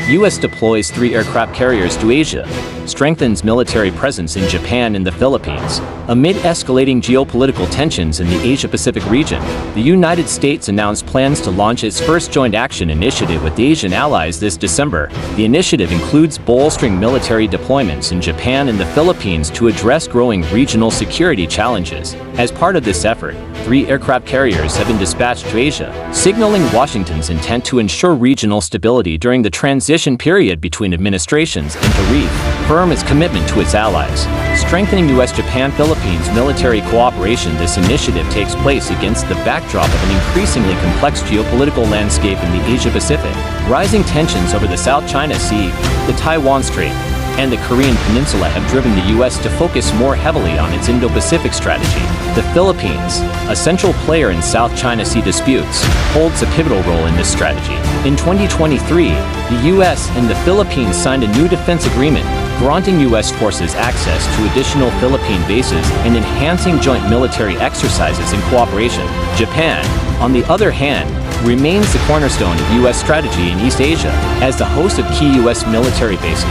U.S. deploys 3 aircraft carriers to Asia, strengthens military presence in Japan and the Philippines. Amid escalating geopolitical tensions in the Asia-Pacific region, the United States announced plans to launch its first joint action initiative with Asian allies this December. The initiative includes bolstering military deployments in Japan and the Philippines to address growing regional security challenges. As part of this effort, 3 aircraft carriers have been dispatched to Asia, signaling Washington's intent to ensure regional stability during the transition period between administrations and to reaffirm its commitment to its allies. Strengthening U.S.-Japan-Philippines military cooperation. This initiative takes place against the backdrop of an increasingly complex geopolitical landscape in the Asia-Pacific. Rising tensions over the South China Sea, the Taiwan Strait, and the Korean Peninsula have driven the U.S. to focus more heavily on its Indo-Pacific strategy. The Philippines, a central player in South China Sea disputes, holds a pivotal role in this strategy. In 2023, the U.S. and the Philippines signed a new defense agreement, granting U.S. forces access to additional Philippine bases and enhancing joint military exercises and cooperation. Japan, on the other hand, remains the cornerstone of U.S. strategy in East Asia. As the host of key U.S. military bases,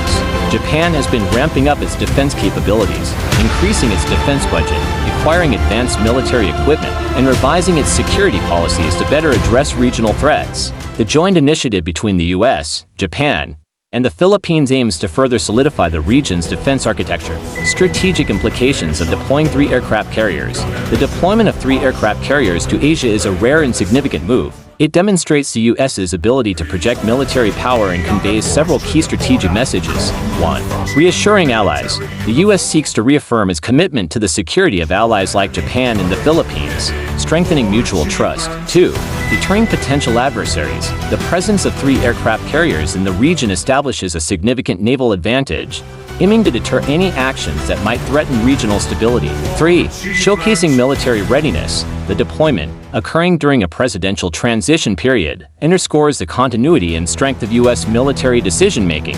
Japan has been ramping up its defense capabilities, increasing its defense budget, acquiring advanced military equipment, and revising its security policies to better address regional threats. The joint initiative between the U.S., Japan, and the Philippines aims to further solidify the region's defense architecture. Strategic implications of deploying 3 aircraft carriers. The deployment of 3 aircraft carriers to Asia is a rare and significant move. It demonstrates the U.S.'s ability to project military power and conveys several key strategic messages. 1. Reassuring allies. The U.S. seeks to reaffirm its commitment to the security of allies like Japan and the Philippines, strengthening mutual trust. 2. Deterring potential adversaries. The presence of 3 aircraft carriers in the region establishes a significant naval advantage, aiming to deter any actions that might threaten regional stability. 3. Showcasing military readiness. The deployment, occurring during a presidential transition period, underscores the continuity and strength of U.S. military decision-making.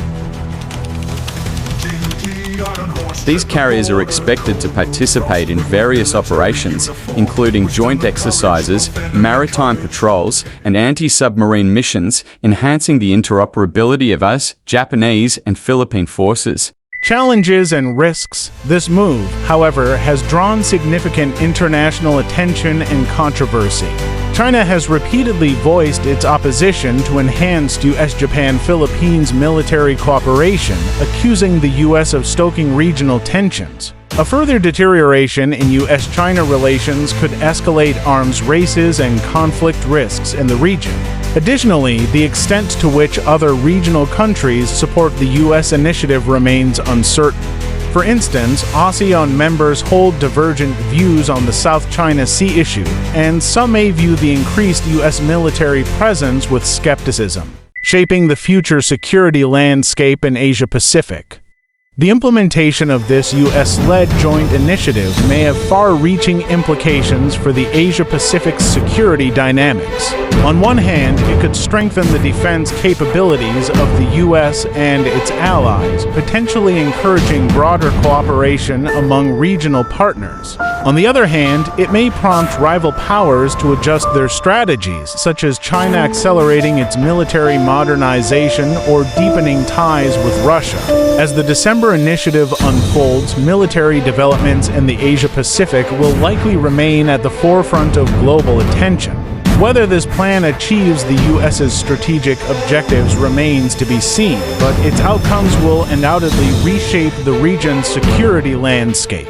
These carriers are expected to participate in various operations, including joint exercises, maritime patrols, and anti-submarine missions, enhancing the interoperability of US, Japanese, and Philippine forces. Challenges and risks. This move, however, has drawn significant international attention and controversy. China has repeatedly voiced its opposition to enhanced U.S.-Japan-Philippines military cooperation, accusing the U.S. of stoking regional tensions. A further deterioration in U.S.-China relations could escalate arms races and conflict risks in the region. Additionally, the extent to which other regional countries support the U.S. initiative remains uncertain. For instance, ASEAN members hold divergent views on the South China Sea issue, and some may view the increased U.S. military presence with skepticism, shaping the future security landscape in Asia-Pacific. The implementation of this U.S.-led joint initiative may have far-reaching implications for the Asia-Pacific's security dynamics. On one hand, it could strengthen the defense capabilities of the U.S. and its allies, potentially encouraging broader cooperation among regional partners. On the other hand, it may prompt rival powers to adjust their strategies, such as China accelerating its military modernization or deepening ties with Russia. As the December initiative unfolds, military developments in the Asia-Pacific will likely remain at the forefront of global attention. Whether this plan achieves the U.S.'s strategic objectives remains to be seen, but its outcomes will undoubtedly reshape the region's security landscape.